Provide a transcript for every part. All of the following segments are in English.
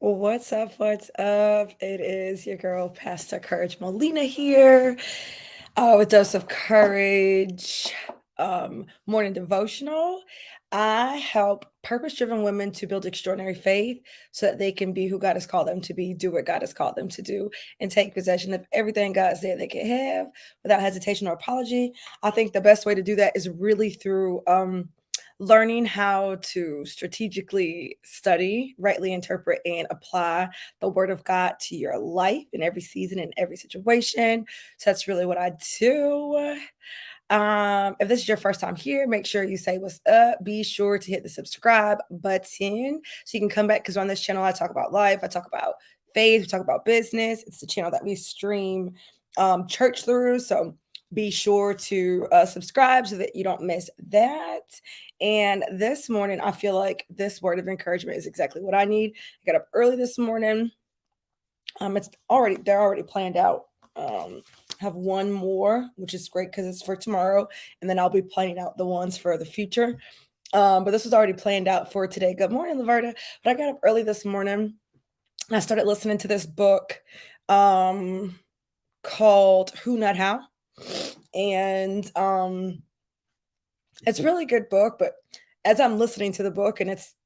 What's up? What's up? It is your girl, Pastor Courage Molina here with Dose of Courage Morning Devotional. I help purpose driven women to build extraordinary faith so that they can be who God has called them to be, do what God has called them to do, and take possession of everything God said they can have without hesitation or apology. I think the best way to do that is really through learning how to strategically study, rightly interpret, and apply the word of God to your life in every season and every situation. So that's really what I do. If this is your first time here, make sure you say what's up. Be sure to hit the subscribe button so you can come back because on this channel I talk about life, I talk about faith, we talk about business. It's the channel that we stream church through. So be sure to subscribe so that you don't miss that. And this morning, I feel like this word of encouragement is exactly what I need. I got up early this morning. They're already planned out. Have one more, which is great because it's for tomorrow, and then I'll be planning out the ones for the future. But this was already planned out for today. Good morning, Laverta. But I got up early this morning and I started listening to this book called Who Not How. And it's a really good book, but as I'm listening to the book and it's,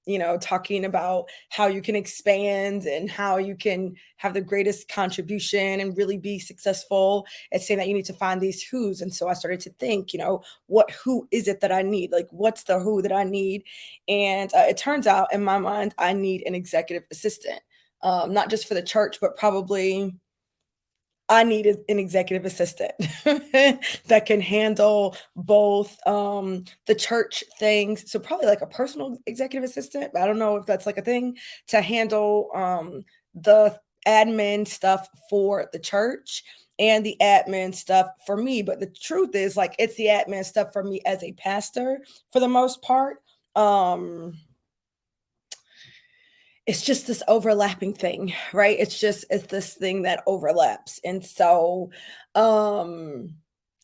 talking about how you can expand and how you can have the greatest contribution and really be successful, it's saying that you need to find these who's. And so I started to think, what who is it that I need? Like, what's the who that I need? And it turns out in my mind, I need an executive assistant, not just for the church, but probably I needed an executive assistant that can handle both the church things. So probably like a personal executive assistant. I don't know if that's like a thing to handle the admin stuff for the church and the admin stuff for me. But the truth is, like, it's the admin stuff for me as a pastor for the most part. Um, it's just this overlapping thing, right? It's this thing that overlaps. And um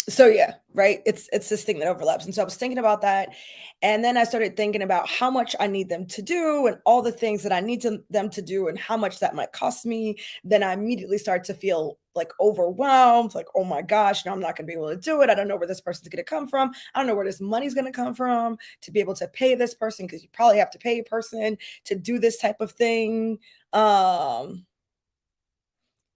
so yeah, right? It's this thing that overlaps. And so I was thinking about that, and then I started thinking about how much I need them to do and all the things that I need them to do and how much that might cost me. Then I immediately start to feel like overwhelmed, like, oh my gosh, no, I'm not gonna be able to do it. I don't know where this person's gonna come from. I don't know where this money's gonna come from to be able to pay this person, because you probably have to pay a person to do this type of thing. Um,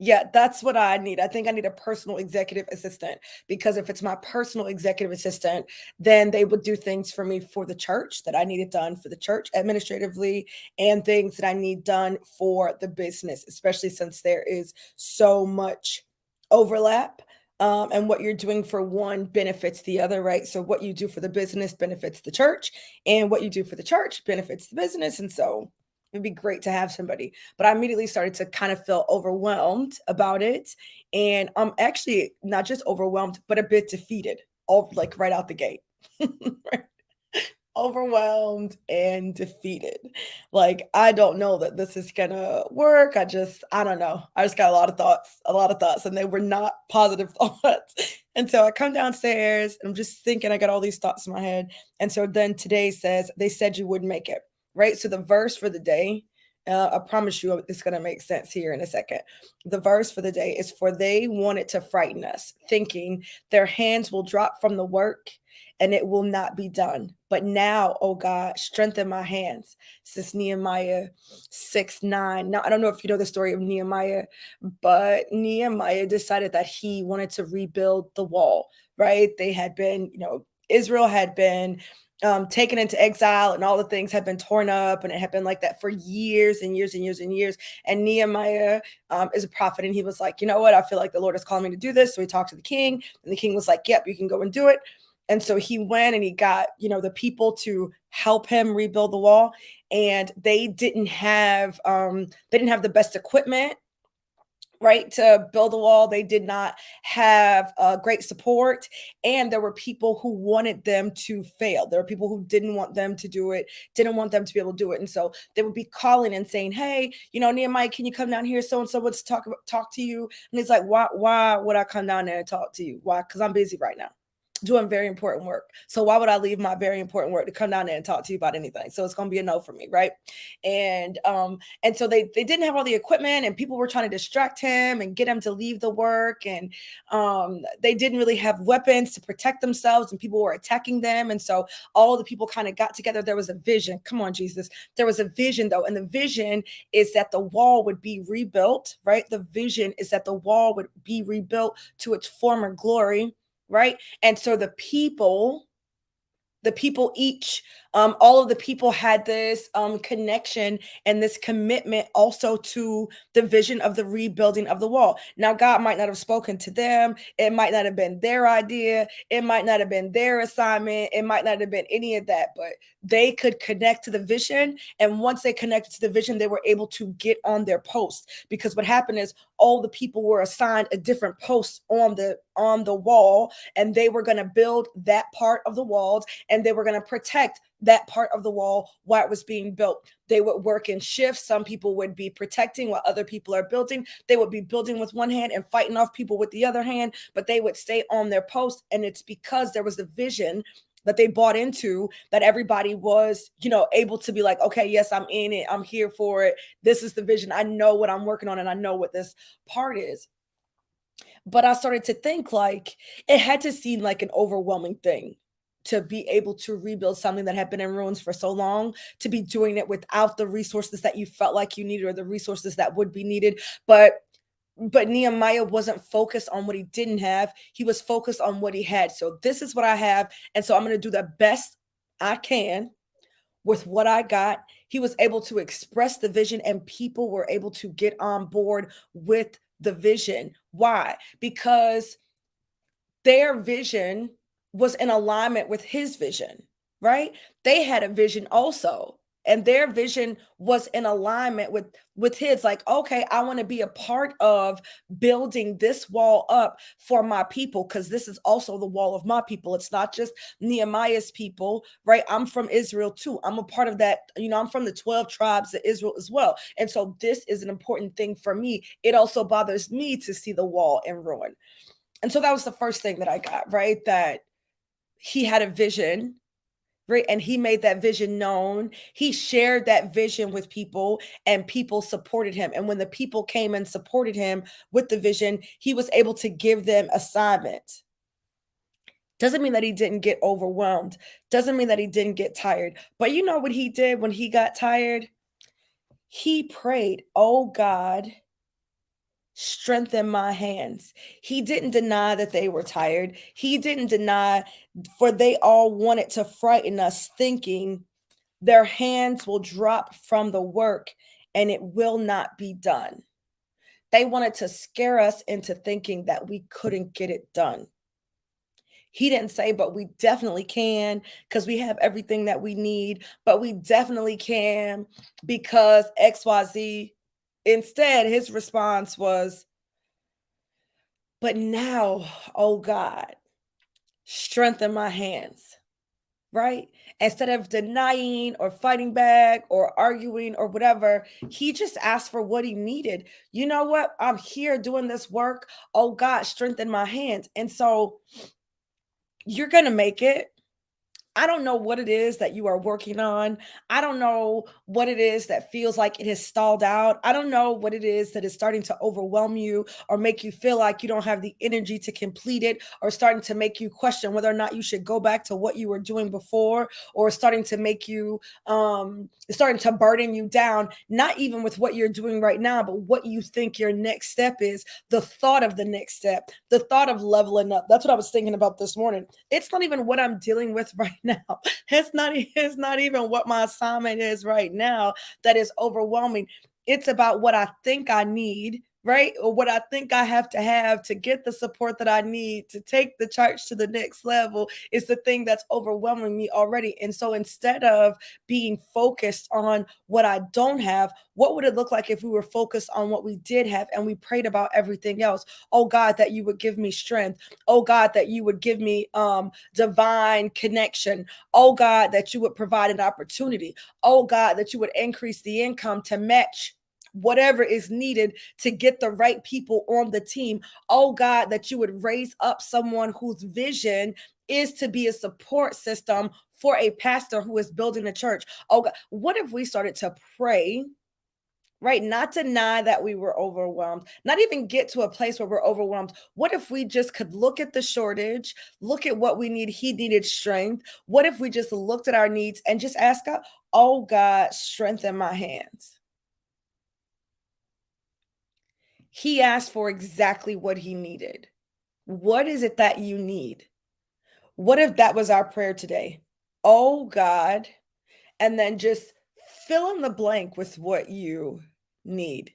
yeah, that's what I need. I think I need a personal executive assistant, because if it's my personal executive assistant, then they would do things for me for the church that I needed done for the church administratively, and things that I need done for the business, especially since there is so much overlap. And what you're doing for one benefits the other, right? So what you do for the business benefits the church, and what you do for the church benefits the business. And so it'd be great to have somebody, but I immediately started to kind of feel overwhelmed about it. And I'm actually not just overwhelmed, but a bit defeated, all like right out the gate. Right? Overwhelmed and defeated. Like, I don't know that this is gonna work. I don't know. I just got a lot of thoughts, and they were not positive thoughts. And so I come downstairs and I'm just thinking, I got all these thoughts in my head. And so then today says, they said you wouldn't make it, right? So the verse for the day, I promise you it's going to make sense here in a second. The verse for the day is, for they wanted to frighten us, thinking their hands will drop from the work and it will not be done. But now, oh God, strengthen my hands. This is Nehemiah 6:9. Now, I don't know if you know the story of Nehemiah, but Nehemiah decided that he wanted to rebuild the wall, right? They had been, Israel had been taken into exile, and all the things had been torn up, and it had been like that for years and years and years and years. And Nehemiah is a prophet, and he was like, you know what? I feel like the Lord is calling me to do this. So he talked to the king, and the king was like, yep, you can go and do it. And so he went and he got, the people to help him rebuild the wall. And they didn't have the best equipment, right, to build a wall. They did not have great support, and there were people who wanted them to fail. There were people who didn't want them to do it, didn't want them to be able to do it. And so they would be calling and saying, hey, Nehemiah, can you come down here? So and so wants to talk to you. And it's like, why would I come down there and talk to you? Why? Because I'm busy right now. doing very important work. So why would I leave my very important work to come down there and talk to you about anything? So it's going to be a no for me, right? And so they didn't have all the equipment, and people were trying to distract him and get him to leave the work, and they didn't really have weapons to protect themselves, and people were attacking them. And so all the people kind of got together. There was a vision. Come on, Jesus. There was a vision though, and the vision is that the wall would be rebuilt, right? The vision is that the wall would be rebuilt to its former glory, right? And so the people each, all of the people had this connection and this commitment also to the vision of the rebuilding of the wall. Now, God might not have spoken to them. It might not have been their idea. It might not have been their assignment. It might not have been any of that, but they could connect to the vision. And once they connected to the vision, they were able to get on their post, because what happened is all the people were assigned a different post on the wall, and they were going to build that part of the walls, and they were going to protect that part of the wall while it was being built. They would work in shifts. Some people would be protecting while other people are building. They would be building with one hand and fighting off people with the other hand, but they would stay on their post. And it's because there was a vision that they bought into, that everybody was, able to be like, okay, yes, I'm in it. I'm here for it. This is the vision. I know what I'm working on, and I know what this part is. But I started to think, like, it had to seem like an overwhelming thing to be able to rebuild something that had been in ruins for so long, to be doing it without the resources that you felt like you needed, or the resources that would be needed. But Nehemiah wasn't focused on what he didn't have. He was focused on what he had. So this is what I have, and so I'm going to do the best I can with what I got. He was able to express the vision, and people were able to get on board with the vision. Why? Because their vision was in alignment with his vision, right? They had a vision also, and their vision was in alignment with his. Like, okay, I want to be a part of building this wall up for my people, because this is also the wall of my people. It's not just Nehemiah's people, right? I'm from Israel too. I'm a part of that. I'm from the 12 tribes of Israel as well. And so this is an important thing for me. It also bothers me to see the wall in ruin. And so that was the first thing that I got, right? That he had a vision, right? And he made that vision known. He shared that vision with people, and people supported him. And when the people came and supported him with the vision, he was able to give them assignments. Doesn't mean that he didn't get overwhelmed. Doesn't mean that he didn't get tired. But you know what he did when he got tired? He prayed, "Oh God, strengthen my hands." He didn't deny that they were tired. He didn't deny, for they all wanted to frighten us, thinking their hands will drop from the work and it will not be done. They wanted to scare us into thinking that we couldn't get it done. He didn't say, but we definitely can, because we have everything that we need, but we definitely can because XYZ. Instead, his response was, "But now, oh God, strengthen my hands," right? Instead of denying or fighting back or arguing or whatever, he just asked for what he needed. You know what? I'm here doing this work. Oh God, strengthen my hands. And so you're going to make it. I don't know what it is that you are working on. I don't know what it is that feels like it has stalled out. I don't know what it is that is starting to overwhelm you or make you feel like you don't have the energy to complete it, or starting to make you question whether or not you should go back to what you were doing before, or starting to make you starting to burden you down, not even with what you're doing right now, but what you think your next step is, the thought of the next step, the thought of leveling up. That's what I was thinking about this morning. It's not even what I'm dealing with right now. It's not even what my assignment is right now that is overwhelming. It's about what I think I need, right? Or what I think I have to get the support that I need to take the church to the next level is the thing that's overwhelming me already. And so instead of being focused on what I don't have, what would it look like if we were focused on what we did have and we prayed about everything else? Oh God, that you would give me strength. Oh God, that you would give me divine connection. Oh God, that you would provide an opportunity. Oh God, that you would increase the income to match whatever is needed to get the right people on the team. Oh God, that you would raise up someone whose vision is to be a support system for a pastor who is building a church. Oh God, what if we started to pray, right? Not deny that we were overwhelmed, not even get to a place where we're overwhelmed. What if we just could look at the shortage, look at what we need? He needed strength. What if we just looked at our needs and just ask God, oh God, strengthen my hands? He asked for exactly what he needed. What is it that you need? What if that was our prayer today? Oh God, and then just fill in the blank with what you need.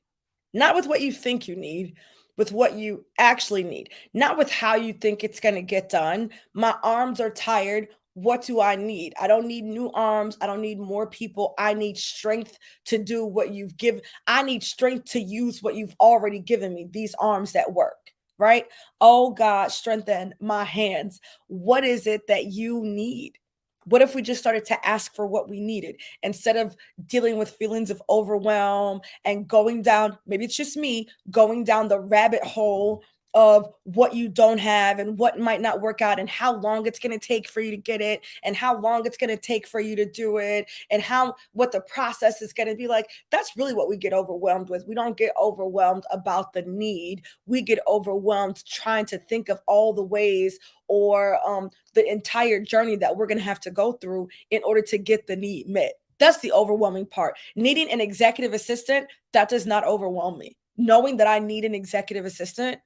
Not with what you think you need, with what you actually need. Not with how you think it's going to get done. My arms are tired. What do I need? I don't need new arms. I don't need more people. I need strength to do what you've given. I need strength to use what you've already given me, these arms that work, right? Oh God, strengthen my hands. What is it that you need? What if we just started to ask for what we needed instead of dealing with feelings of overwhelm and going down, maybe it's just me, going down the rabbit hole of what you don't have and what might not work out and how long it's going to take for you to get it and how long it's going to take for you to do it and how what the process is going to be like. That's really what we get overwhelmed with. We don't get overwhelmed about the need. We get overwhelmed trying to think of all the ways or the entire journey that we're going to have to go through in order to get the need met. That's the overwhelming part. Needing an executive assistant, that does not overwhelm me. Knowing that I need an executive assistant,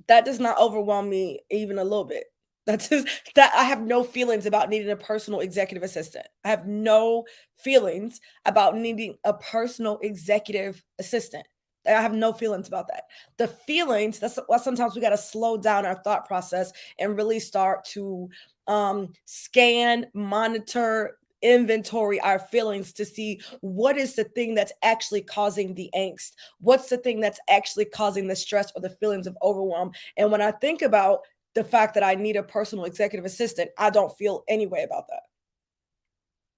that does not overwhelm me even a little bit. That's just that I have no feelings about needing a personal executive assistant. I have no feelings about needing a personal executive assistant. I have no feelings about that. The feelings, that's why sometimes we got to slow down our thought process and really start to scan, monitor, inventory our feelings to see what is the thing that's actually causing the angst. What's the thing that's actually causing the stress or the feelings of overwhelm? And when I think about the fact that I need a personal executive assistant, I don't feel any way about that.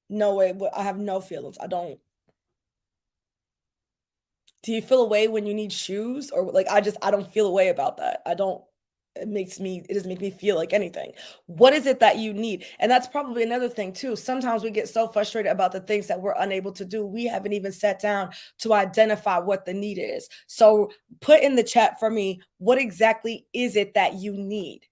No way. I have no feelings. I don't. Do you feel a way when you need shoes? Or like I don't feel a way about that. I don't it doesn't make me feel like anything. What is it that you need? And that's probably another thing too. Sometimes we get so frustrated about the things that we're unable to do. We haven't even sat down to identify what the need is. So put in the chat for me, what exactly is it that you need?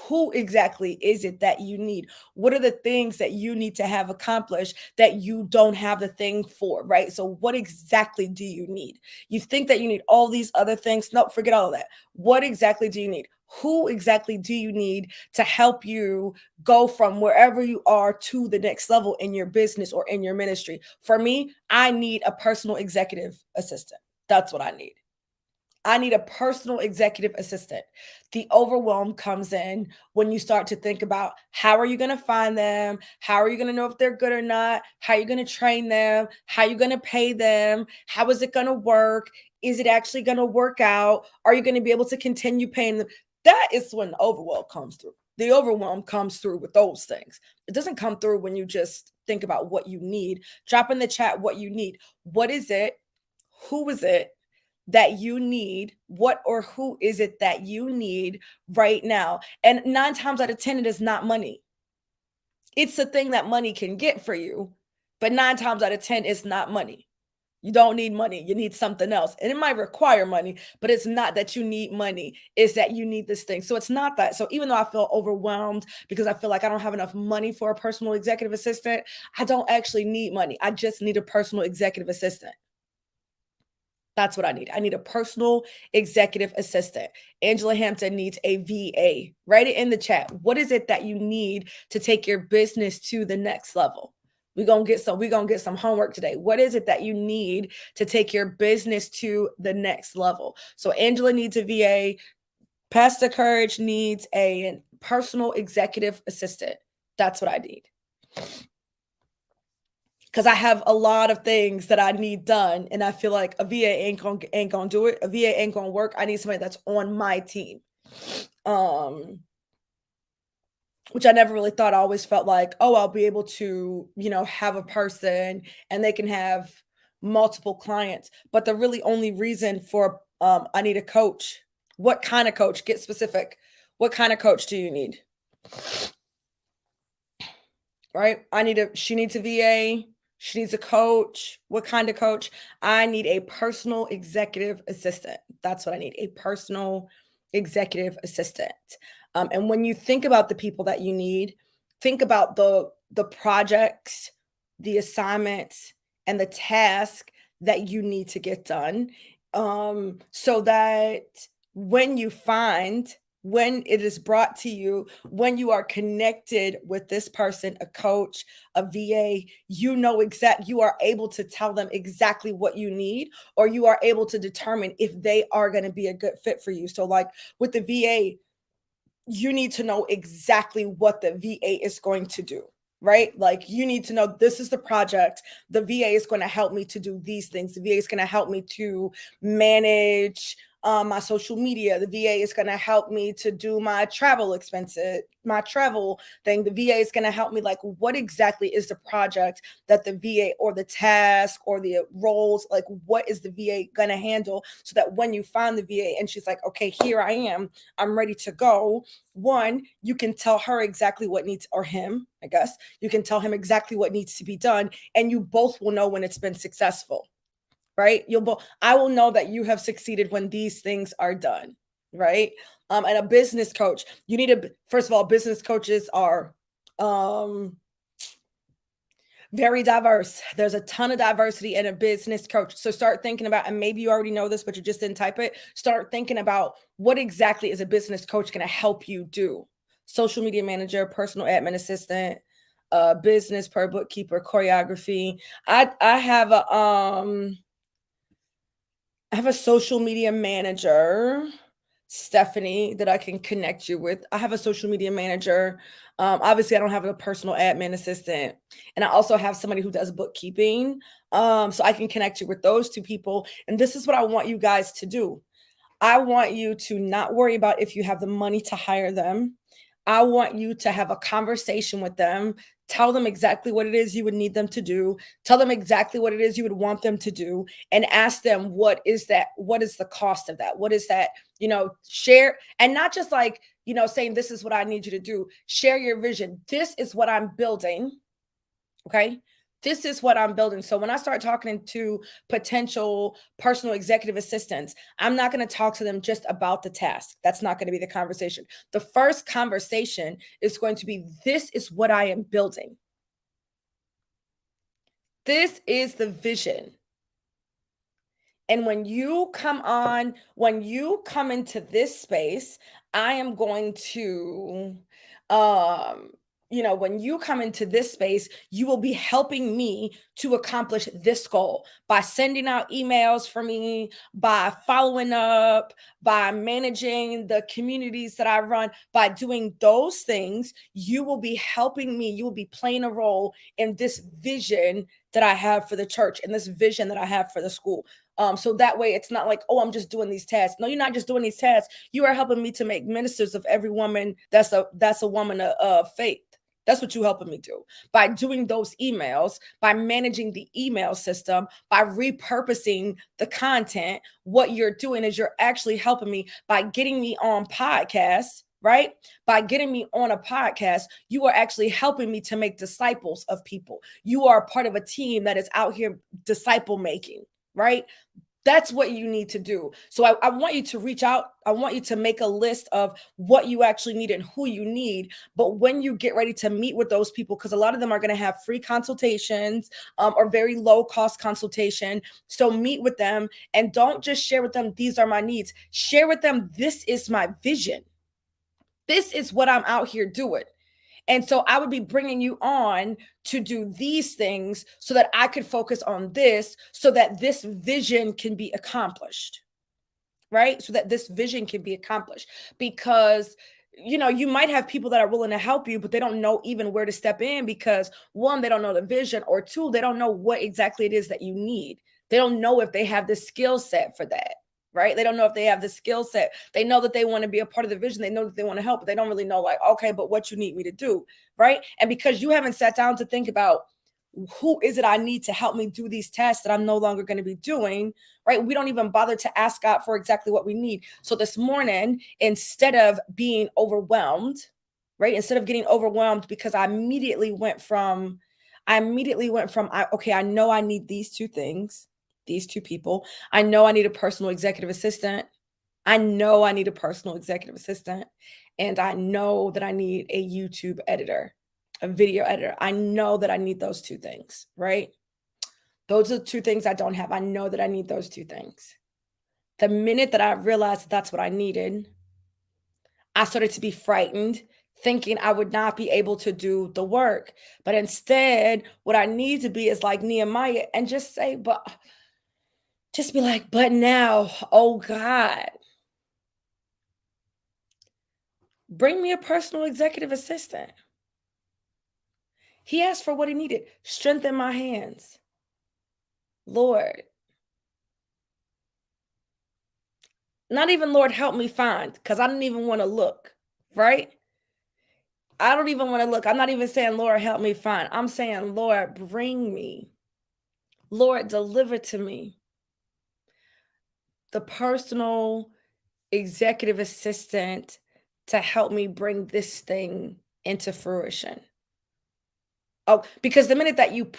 Who exactly is it that you need? What are the things that you need to have accomplished that you don't have the thing for, right? So, what exactly do you need? You think that you need all these other things. No, forget all of that. What exactly do you need? Who exactly do you need to help you go from wherever you are to the next level in your business or in your ministry? For me, I need a personal executive assistant. That's what I need. I need a personal executive assistant. The overwhelm comes in when you start to think about how are you going to find them? How are you going to know if they're good or not? How are you going to train them? How are you going to pay them? How is it going to work? Is it actually going to work out? Are you going to be able to continue paying them? That is when the overwhelm comes through. The overwhelm comes through with those things. It doesn't come through when you just think about what you need. Drop in the chat what you need. What is it? Who is it that you need? What or who is it that you need right now? And 9 times out of 10, it is not money. It's the thing that money can get for you, but 9 times out of 10, it's not money. You don't need money. You need something else. And it might require money, but it's not that you need money. It's that you need this thing. So it's not that. So even though I feel overwhelmed because I feel like I don't have enough money for a personal executive assistant, I don't actually need money. I just need a personal executive assistant. That's what I need. I need a personal executive assistant. Angela Hampton needs a VA. Write it in the chat. What is it that you need to take your business to the next level? We're gonna get some homework today. What is it that you need to take your business to the next level? So Angela needs a VA. Pastor Courage needs a personal executive assistant. That's what I need. Because I have a lot of things that I need done, and I feel like a VA ain't gonna do it. A VA ain't gonna work. I need somebody that's on my team. Um, which I never really thought. I always felt like, oh, I'll be able to, have a person and they can have multiple clients. But the really only reason for I need a coach. What kind of coach? Get specific. What kind of coach do you need? right? She needs a VA. She needs a coach. What kind of coach? I need a personal executive assistant. That's what I need, a personal executive assistant. And when you think about the people that you need, think about the projects, the assignments, and the task that you need to get done, so that when you find when it is brought to you, when you are connected with this person, a coach, a VA, you are able to tell them exactly what you need, or you are able to determine if they are going to be a good fit for you. So like with the VA, you need to know exactly what the VA is going to do, right? Like you need to know this is the project. The VA is going to help me to do these things. The VA is going to help me to manage my social media. The VA is going to help me to do my travel expenses, my travel thing. The VA is going to help me. Like, what exactly is the project that the VA or the task or the roles, like, what is the VA going to handle so that when you find the VA and she's like, okay, here I am, I'm ready to go. One, you can tell her exactly what needs, or him, I guess, you can tell him exactly what needs to be done, and you both will know when it's been successful, right? I will know that you have succeeded when these things are done, right? And a business coach, first of all, business coaches are um very diverse. There's a ton of diversity in a business coach. So start thinking about, and maybe you already know this, but you just didn't type it. Start thinking about what exactly is a business coach going to help you do. Social media manager, personal admin assistant, business per bookkeeper, choreography. I have a social media manager, Stephanie, that I can connect you with. I have a social media manager. Obviously, I don't have a personal admin assistant. And I also have somebody who does bookkeeping. So I can connect you with those two people. And this is what I want you guys to do. I want you to not worry about if you have the money to hire them. I want you to have a conversation with them. Tell them exactly what it is you would need them to do. Tell them exactly what it is you would want them to do, and ask them, what is that? What is the cost of that? What is that? Share, and not just like, saying, this is what I need you to do. Share your vision. This is what I'm building. Okay. This is what I'm building. So when I start talking to potential personal executive assistants, I'm not going to talk to them just about the task. That's not going to be the conversation. The first conversation is going to be, this is what I am building. This is the vision. And when you come into this space, I am going to, um, when you come into this space, you will be helping me to accomplish this goal by sending out emails for me, by following up, by managing the communities that I run, by doing those things. You will be helping me. You will be playing a role in this vision that I have for the church and this vision that I have for the school. So that way it's not like, oh, I'm just doing these tasks. No, you're not just doing these tasks. You are helping me to make ministers of every woman that's a woman of faith. That's what you're helping me do by doing those emails, by managing the email system, by repurposing the content. What you're doing is you're actually helping me by getting me on podcasts, right? By getting me on a podcast, you are actually helping me to make disciples of people. You are part of a team that is out here disciple making, right? That's what you need to do. So I want you to reach out. I want you to make a list of what you actually need and who you need. But when you get ready to meet with those people, because a lot of them are going to have free consultations, or very low cost consultation. So meet with them and don't just share with them, these are my needs. Share with them, this is my vision. This is what I'm out here doing. And so I would be bringing you on to do these things so that I could focus on this, so that this vision can be accomplished, right? So that this vision can be accomplished. Because, you might have people that are willing to help you, but they don't know even where to step in because, one, they don't know the vision, or two, they don't know what exactly it is that you need. They don't know if they have the skill set for that. Right? They don't know if they have the skill set. They know that they want to be a part of the vision. They know that they want to help, but they don't really know, like, okay, but what you need me to do, right? And because you haven't sat down to think about, who is it I need to help me do these tasks that I'm no longer going to be doing, right? We don't even bother to ask God for exactly what we need. So this morning, instead of being overwhelmed, right? Instead of getting overwhelmed because okay, I know I need these two things, these two people. I know I need a personal executive assistant. I know I need a personal executive assistant. And I know that I need a YouTube editor, a video editor. I know that I need those two things, right? Those are two things I don't have. I know that I need those two things. The minute that I realized that's what I needed, I started to be frightened, thinking I would not be able to do the work. But instead, what I need to be is like Nehemiah and just be like, but now, oh God, bring me a personal executive assistant. He asked for what he needed. Strengthen my hands. Lord, not even Lord, help me find, because I don't even want to look, right? I don't even want to look. I'm not even saying, Lord, help me find. I'm saying, Lord, bring me. Lord, deliver to me the personal executive assistant to help me bring this thing into fruition. Oh, because the minute that you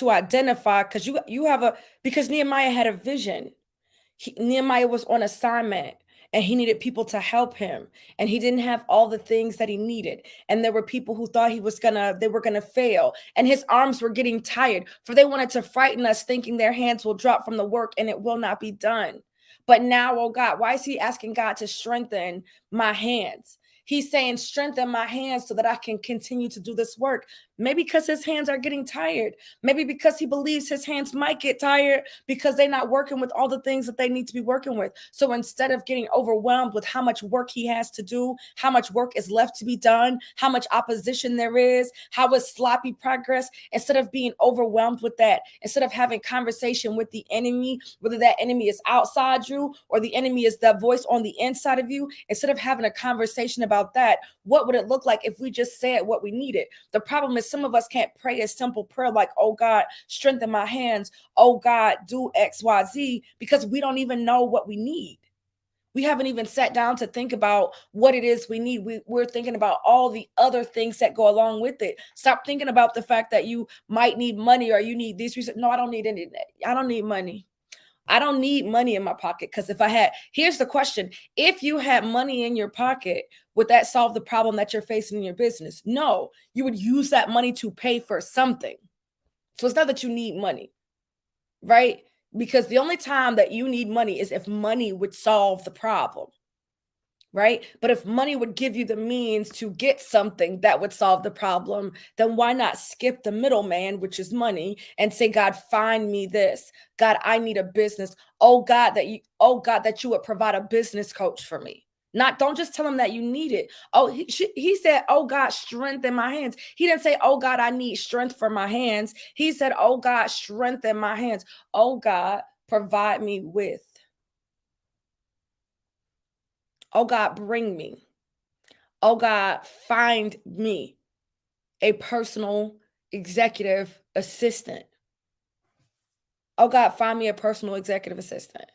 identify, because Nehemiah had a vision. Nehemiah was on assignment and he needed people to help him, and he didn't have all the things that he needed, and there were people who thought they were gonna fail, and his arms were getting tired, for they wanted to frighten us, thinking their hands will drop from the work and it will not be done. But now, oh God, why is he asking God to strengthen my hands? He's saying, strengthen my hands so that I can continue to do this work. Maybe because his hands are getting tired. Maybe because he believes his hands might get tired because they're not working with all the things that they need to be working with. So instead of getting overwhelmed with how much work he has to do, how much work is left to be done, how much opposition there is, how is sloppy progress, instead of being overwhelmed with that, instead of having conversation with the enemy, whether that enemy is outside you or the enemy is that voice on the inside of you, instead of having a conversation about that, what would it look like if we just said what we needed? The problem is some of us can't pray a simple prayer like, oh God, strengthen my hands. Oh God, do XYZ, because we don't even know what we need. We haven't even sat down to think about what it is we need. We're thinking about all the other things that go along with it. Stop thinking about the fact that you might need money or you need these reasons. No, I don't need any. I don't need money. I don't need money in my pocket, because here's the question. If you had money in your pocket, would that solve the problem that you're facing in your business? No, you would use that money to pay for something. So it's not that you need money, right? Because the only time that you need money is if money would solve the problem, right? But if money would give you the means to get something that would solve the problem, then why not skip the middleman, which is money, and say, God, find me this. God, I need a business. Oh God, that you would provide a business coach for me. Not, don't just tell him that you need it. Oh, he said, oh God, strengthen my hands. He didn't say, oh God, I need strength for my hands. He said, oh God, strengthen my hands. Oh God, provide me with. Oh God, bring me. Oh God, find me a personal executive assistant. Oh God, find me a personal executive assistant.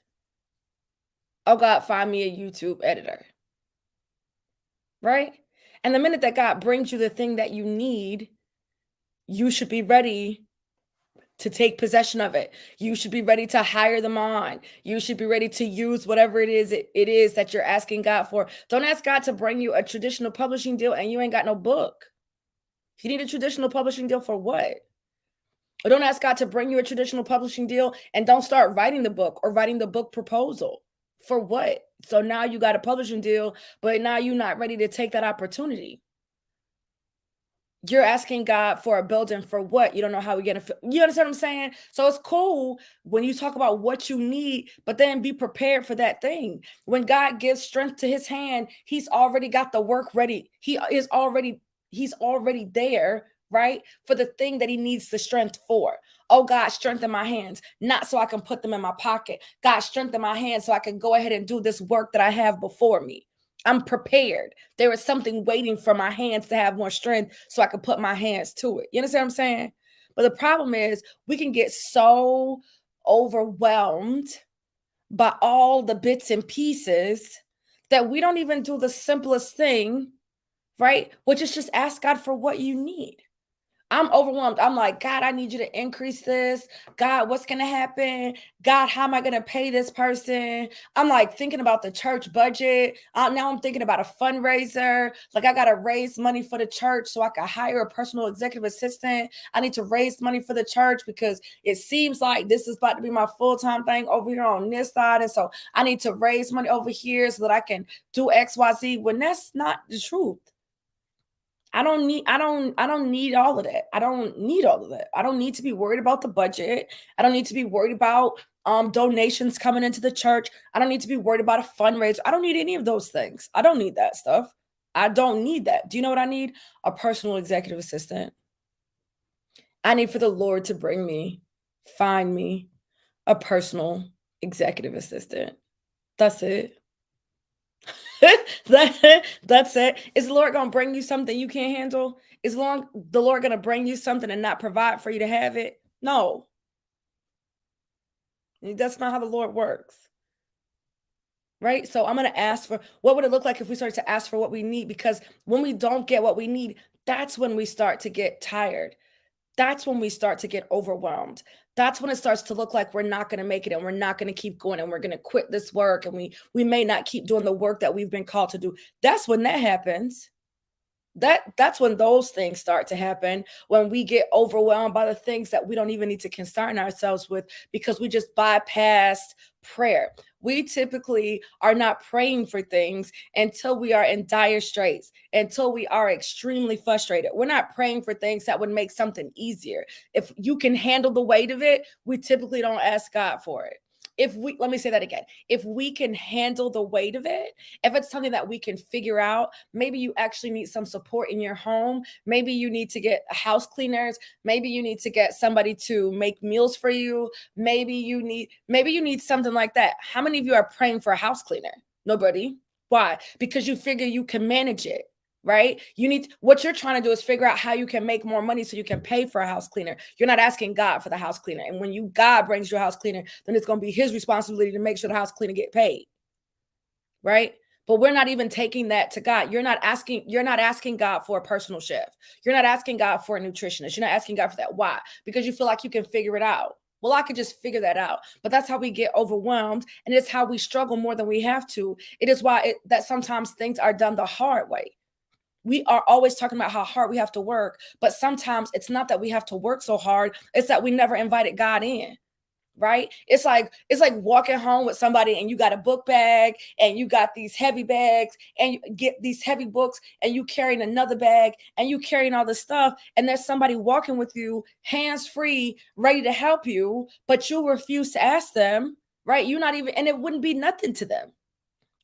Oh God, find me a YouTube editor. Right? And the minute that God brings you the thing that you need, you should be ready to take possession of it. You should be ready to hire them on. You should be ready to use whatever it is that you're asking God for. Don't ask God to bring you a traditional publishing deal and you ain't got no book. You need a traditional publishing deal for what? Or don't ask God to bring you a traditional publishing deal and don't start writing the book or writing the book proposal. For what? So now you got a publishing deal, but now you're not ready to take that opportunity. You're asking God for a building for what? You don't know how we're gonna. You understand what I'm saying? So it's cool when you talk about what you need, but then be prepared for that thing. When God gives strength to His hand, He's already got the work ready. He's already there, right? For the thing that He needs the strength for. Oh God, strengthen my hands, not so I can put them in my pocket. God, strengthen my hands so I can go ahead and do this work that I have before me. I'm prepared. There is something waiting for my hands to have more strength so I can put my hands to it. You understand what I'm saying? But the problem is we can get so overwhelmed by all the bits and pieces that we don't even do the simplest thing, right? Which is just ask God for what you need. I'm overwhelmed. I'm like, God, I need you to increase this. God, what's going to happen? God, how am I going to pay this person? I'm like thinking about the church budget. Now I'm thinking about a fundraiser. Like, I got to raise money for the church so I can hire a personal executive assistant. I need to raise money for the church because it seems like this is about to be my full-time thing over here on this side. And so I need to raise money over here so that I can do XYZ when that's not the truth. I don't need all of that. I don't need all of that. I don't need to be worried about the budget. I don't need to be worried about donations coming into the church. I don't need to be worried about a fundraiser. I don't need any of those things. I don't need that stuff. I don't need that. Do you know what I need? A personal executive assistant. I need for the Lord to find me a personal executive assistant. That's it. That's it. Is the Lord gonna bring you something you can't handle? Is the Lord gonna bring you something and not provide for you to have it? No, that's not how the Lord works, right? So I'm gonna ask for what would it look like if we started to ask for what we need? Because when we don't get what we need, that's when we start to get tired. That's when we start to get overwhelmed. That's when it starts to look like we're not going to make it and we're not going to keep going and we're going to quit this work and we may not keep doing the work that we've been called to do. That's when that happens. That's when those things start to happen, when we get overwhelmed by the things that we don't even need to concern ourselves with because we just bypassed prayer. We typically are not praying for things until we are in dire straits, until we are extremely frustrated. We're not praying for things that would make something easier. If you can handle the weight of it, we typically don't ask God for it. Let me say that again. If we can handle the weight of it, if it's something that we can figure out, maybe you actually need some support in your home. Maybe you need to get house cleaners. Maybe you need to get somebody to make meals for you. Maybe you need something like that. How many of you are praying for a house cleaner? Nobody. Why? Because you figure you can manage it. Right? What you're trying to do is figure out how you can make more money so you can pay for a house cleaner. You're not asking God for the house cleaner. And when God brings you a house cleaner, then it's going to be his responsibility to make sure the house cleaner get paid. Right? But we're not even taking that to God. You're not asking God for a personal chef. You're not asking God for a nutritionist. You're not asking God for that. Why? Because you feel like you can figure it out. Well, I could just figure that out. But that's how we get overwhelmed, and it's how we struggle more than we have to. It is why that sometimes things are done the hard way. We are always talking about how hard we have to work, but sometimes it's not that we have to work so hard, it's that we never invited God in. Right? It's like walking home with somebody and you got a book bag and you got these heavy bags and you get these heavy books and you carrying another bag and you carrying all this stuff and there's somebody walking with you hands free ready to help you, but you refuse to ask them, right? You're not even, and it wouldn't be nothing to them.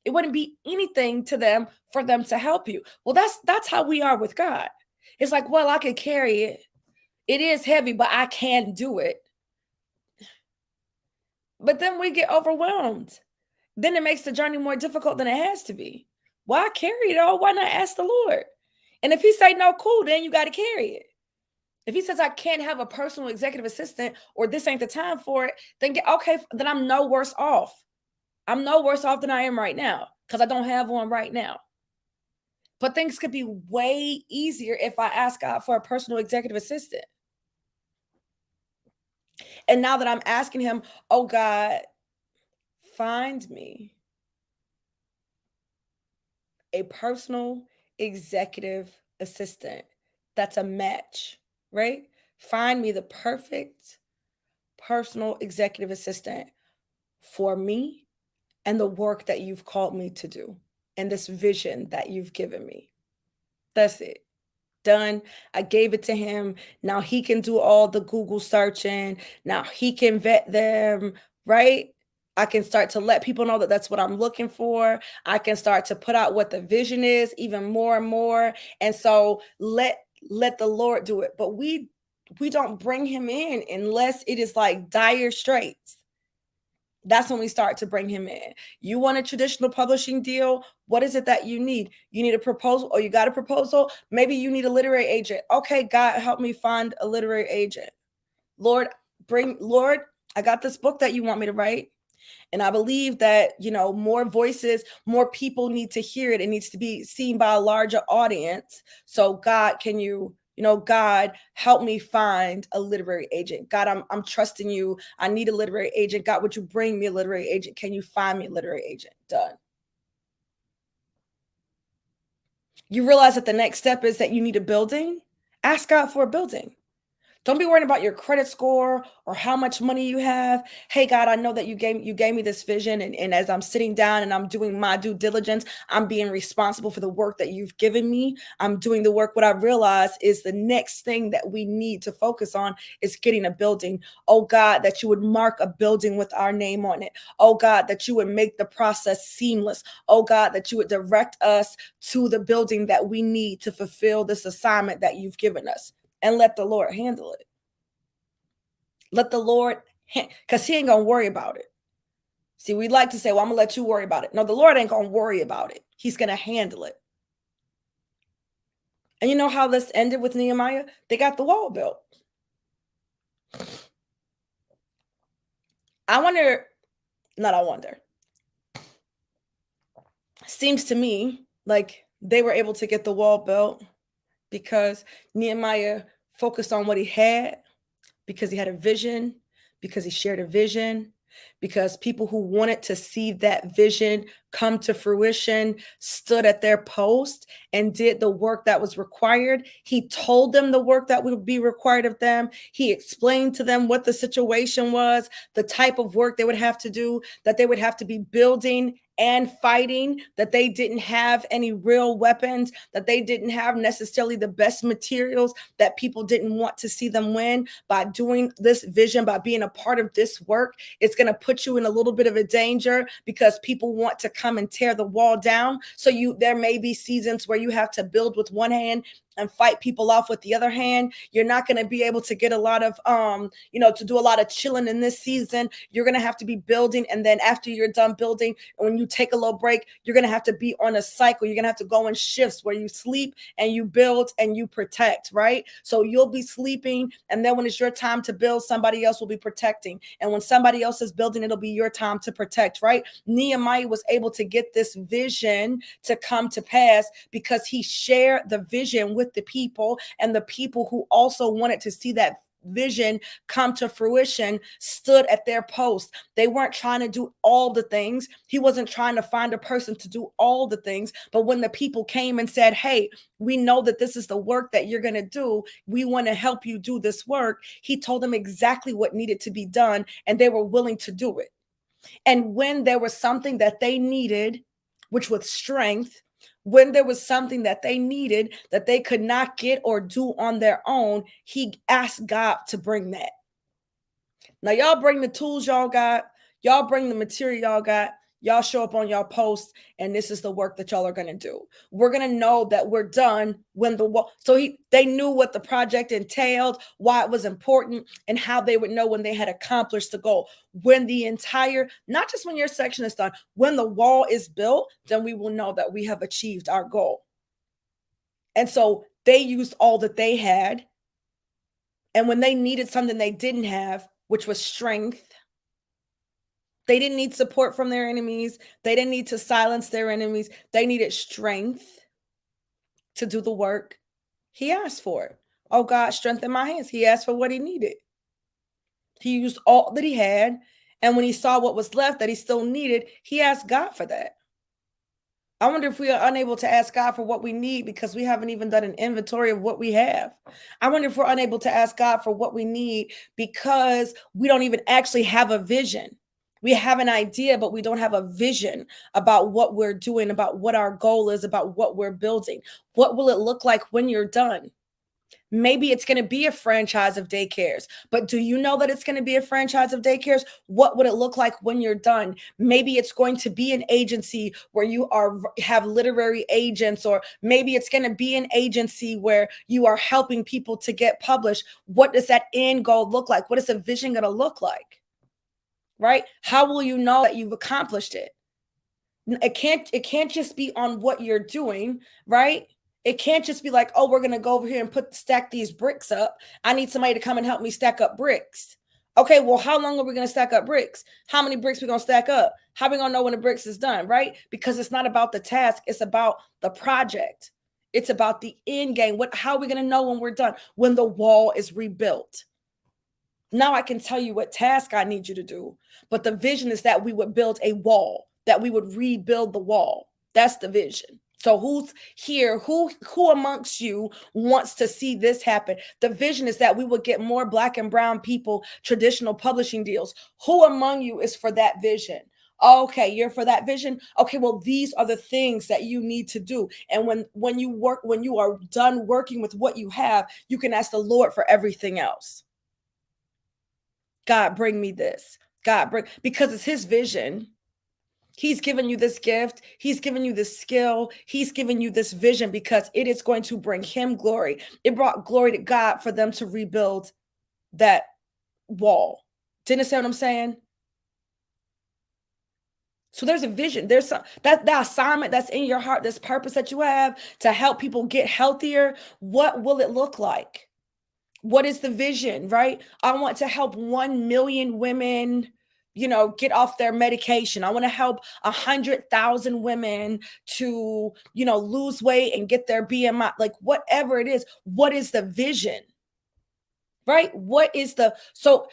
It wouldn't be anything to them for them to help you. Well, that's how we are with God. It's like, well, I can carry it. It is heavy, but I can do it. But then we get overwhelmed. Then it makes the journey more difficult than it has to be. Why carry it all? Why not ask the Lord? And if he say no, cool, then you got to carry it. If he says I can't have a personal executive assistant or this ain't the time for it, then then I'm no worse off. I'm no worse off than I am right now because I don't have one right now. But things could be way easier if I ask God for a personal executive assistant. And now that I'm asking him, oh God, find me a personal executive assistant that's a match, right? Find me the perfect personal executive assistant for me and the work that you've called me to do and this vision that you've given me. That's it. Done. I gave it to him. Now he can do all the Google searching. Now he can vet them, right? I can start to let people know that that's what I'm looking for. I can start to put out what the vision is even more and more. And so let the Lord do it. But we don't bring him in unless it is like dire straits. That's when we start to bring him in. You want a traditional publishing deal? What is it that you need? You need a proposal or you got a proposal? Maybe you need a literary agent. Okay, God, help me find a literary agent. Lord, Lord, I got this book that you want me to write. And I believe that, more voices, more people need to hear it. It needs to be seen by a larger audience. So, God, God, help me find a literary agent. God, I'm trusting you. I need a literary agent. God, would you bring me a literary agent? Can you find me a literary agent? Done. You realize that the next step is that you need a building. Ask God for a building. Don't be worrying about your credit score or how much money you have. Hey God, I know that you gave me this vision, and as I'm sitting down and I'm doing my due diligence, I'm being responsible for the work that you've given me. I'm doing the work. What I realize is the next thing that we need to focus on is getting a building. Oh God, that you would mark a building with our name on it. Oh God, that you would make the process seamless. Oh God, that you would direct us to the building that we need to fulfill this assignment that you've given us, and let the Lord handle it. Let the Lord, because he ain't going to worry about it. See, we like to say, well, I'm going to let you worry about it. No, the Lord ain't going to worry about it. He's going to handle it. And you know how this ended with Nehemiah? They got the wall built. I wonder, not I wonder. Seems to me like they were able to get the wall built because Nehemiah focused on what he had, because he had a vision, because he shared a vision, because people who wanted to see that vision come to fruition stood at their post and did the work that was required. He told them the work that would be required of them. He explained to them what the situation was, the type of work they would have to do, that they would have to be building and fighting, that they didn't have any real weapons, that they didn't have necessarily the best materials, that people didn't want to see them win. By doing this vision, by being a part of this work, it's going to put you in a little bit of a danger because people want to come and tear the wall down. So there may be seasons where you have to build with one hand and fight people off with the other hand. You're not going to be able to get a lot of to do a lot of chilling in this season. You're going to have to be building, and then after you're done building, when you take a little break, you're going to have to be on a cycle. You're going to have to go in shifts where you sleep and you build and you protect, right? So you'll be sleeping, and then when it's your time to build, somebody else will be protecting, and when somebody else is building, it'll be your time to protect, right? Nehemiah was able to get this vision to come to pass because he shared the vision with the people, and the people who also wanted to see that vision come to fruition stood at their post. They weren't trying to do all the things. He wasn't trying to find a person to do all the things. But when the people came and said, hey, we know that this is the work that you're going to do, we want to help you do this work, he told them exactly what needed to be done, and they were willing to do it. And when there was something that they needed, which was strength, when there was something that they needed that they could not get or do on their own, he asked God to bring that. Now, y'all bring the tools y'all got, y'all bring the material y'all got, y'all show up on y'all post, and this is the work that y'all are going to do. We're going to know that we're done when they knew what the project entailed, why it was important, and how they would know when they had accomplished the goal. When not just when your section is done, when the wall is built, then we will know that we have achieved our goal. And so they used all that they had. And when they needed something they didn't have, which was strength, they didn't need support from their enemies. They didn't need to silence their enemies. They needed strength to do the work. He asked for it. Oh, God, strengthen my hands. He asked for what he needed. He used all that he had. And when he saw what was left that he still needed, he asked God for that. I wonder if we are unable to ask God for what we need because we haven't even done an inventory of what we have. I wonder if we're unable to ask God for what we need because we don't even actually have a vision. We have an idea, but we don't have a vision about what we're doing, about what our goal is, about what we're building. What will it look like when you're done? Maybe it's going to be a franchise of daycares, but do you know that it's going to be a franchise of daycares? What would it look like when you're done? Maybe it's going to be an agency where you have literary agents, or maybe it's going to be an agency where you are helping people to get published. What does that end goal look like? What is the vision going to look like? Right? How will you know that you've accomplished it? It can't just be on what you're doing, right? It can't just be like, oh, we're going to go over here and stack these bricks up. I need somebody to come and help me stack up bricks. Okay, well, how long are we going to stack up bricks? How many bricks we going to stack up? How we going to know when the bricks is done, right? Because it's not about the task, it's about the project. It's about the end game. How are we going to know when we're done? When the wall is rebuilt. Now I can tell you what task I need you to do, but the vision is that we would build a wall, that we would rebuild the wall. That's the vision. So who's here? Who amongst you wants to see this happen? The vision is that we would get more Black and brown people traditional publishing deals. Who among you is for that vision? Okay, you're for that vision. Okay, well, these are the things that you need to do. And when you are done working with what you have, you can ask the Lord for everything else. God, bring me this. Because it's his vision. He's given you this gift. He's given you this skill. He's given you this vision because it is going to bring him glory. It brought glory to God for them to rebuild that wall. Didn't it say what I'm saying? So there's a vision. There's that assignment that's in your heart, this purpose that you have to help people get healthier. What will it look like? What is the vision, right? I want to help 1 million women, get off their medication. I want to help 100,000 women to, lose weight and get their BMI, like whatever it is. What is the vision? Right? So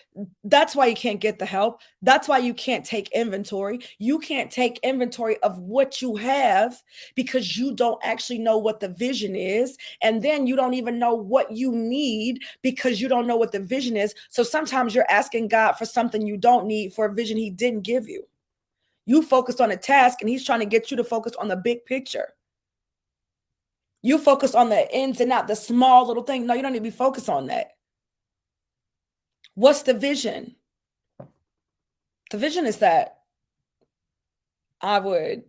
that's why you can't get the help. That's why you can't take inventory. You can't take inventory of what you have because you don't actually know what the vision is. And then you don't even know what you need because you don't know what the vision is. So sometimes you're asking God for something you don't need for a vision he didn't give you. You focused on a task and he's trying to get you to focus on the big picture. You focus on the ins and out, the small little thing. No, you don't need to be focused on that. What's the vision? The vision is that I would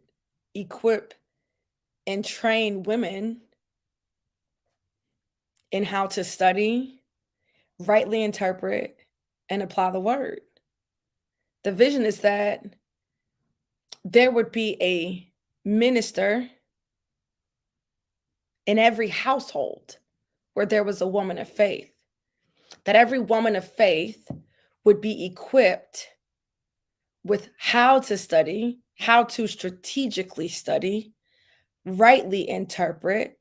equip and train women in how to study, rightly interpret, and apply the word. The vision is that there would be a minister in every household where there was a woman of faith, that every woman of faith would be equipped with how to study, how to strategically study, rightly interpret,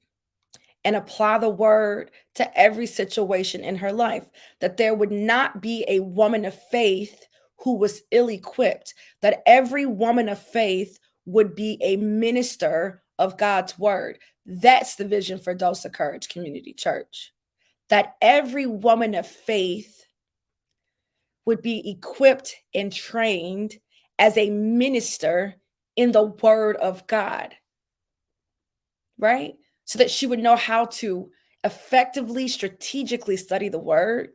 and apply the word to every situation in her life. That there would not be a woman of faith who was ill equipped, that every woman of faith would be a minister of God's word. That's the vision for Dose of Courage Community Church. That every woman of faith would be equipped and trained as a minister in the word of God, right? So that she would know how to effectively, strategically study the word.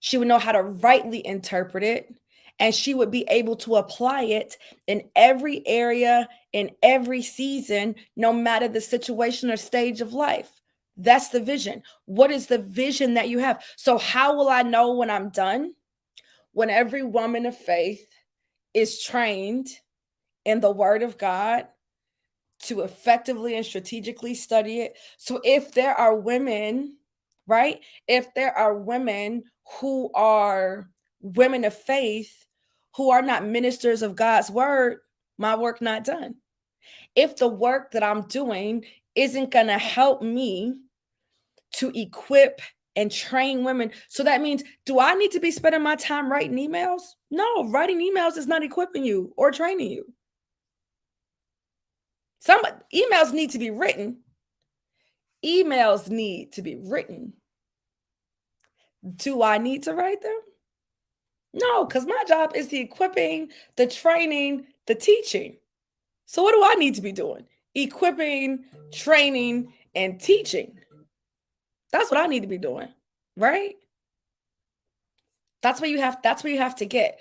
She would know how to rightly interpret it, and she would be able to apply it in every area, in every season, no matter the situation or stage of life. That's the vision. What is the vision that you have? So how will I know when I'm done? When every woman of faith is trained in the word of God to effectively and strategically study it. So if there are women, right? If there are women who are women of faith who are not ministers of God's word, my work not done. If the work that I'm doing isn't going to help me to equip and train women, so that means, do I need to be spending my time writing emails? No, writing emails is not equipping you or training you. Some emails need to be written. Emails need to be written. Do I need to write them? No, because my job is the equipping, the training, the teaching. So what do I need to be doing? Equipping, training, and teaching. That's what I need to be doing, right? That's what you have to get.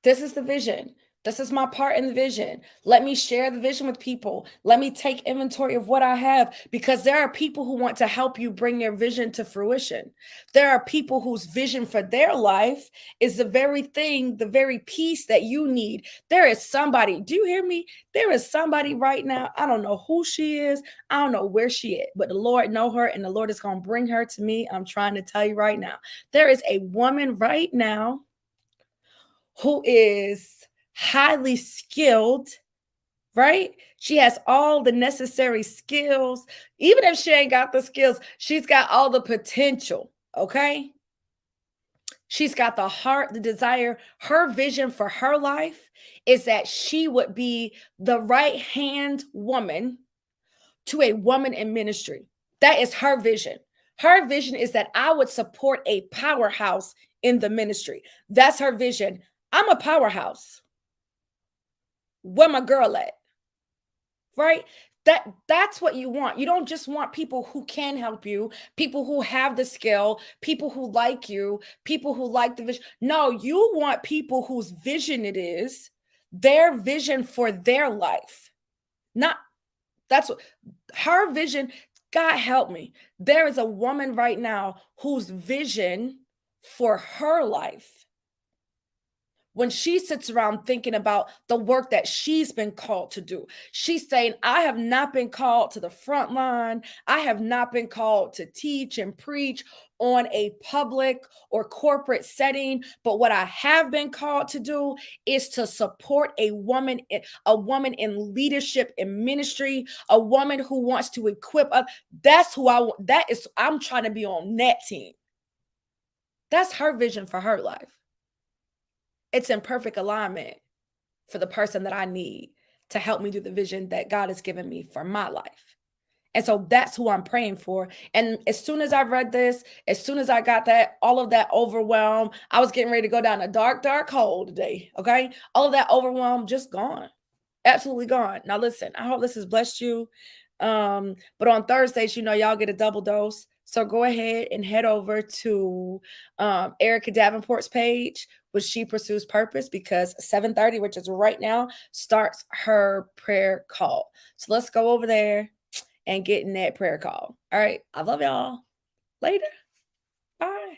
This is the vision. This is my part in the vision. Let me share the vision with people. Let me take inventory of what I have, because there are people who want to help you bring your vision to fruition. There are people whose vision for their life is the very thing, the very piece that you need. There is somebody, do you hear me? There is somebody right now. I don't know who she is. I don't know where she is, but the Lord know her, and the Lord is going to bring her to me. I'm trying to tell you right now. There is a woman right now who is highly skilled, right? She has all the necessary skills. Even if she ain't got the skills, she's got all the potential, okay? She's got the heart, the desire. Her vision for her life is that she would be the right hand woman to a woman in ministry. That is her vision. Her vision is that I would support a powerhouse in the ministry. That's her vision. I'm a powerhouse. Where my girl at? Right? That's what you want. You don't just want people who can help you, people who have the skill, people who like you, people who like the vision. No, you want people whose vision it is, their vision for their life. Not that's what her vision. God help me. There is a woman right now whose vision for her life, when she sits around thinking about the work that she's been called to do, she's saying, I have not been called to the front line. I have not been called to teach and preach on a public or corporate setting. But what I have been called to do is to support a woman in leadership in ministry, a woman who wants to equip us. That's who I want. I'm trying to be on that team. That's her vision for her life. It's in perfect alignment for the person that I need to help me do the vision that God has given me for my life. And so that's who I'm praying for. And as soon as I read this, as soon as I got that, all of that overwhelm, I was getting ready to go down a dark, dark hole today. Okay. All of that overwhelm just gone. Absolutely gone. Now listen, I hope this has blessed you. But on Thursdays, y'all get a double dose. So go ahead and head over to Erica Davenport's page, which She Pursues Purpose, because 7:30, which is right now, starts her prayer call. So let's go over there and get in that prayer call. All right. I love y'all. Later. Bye.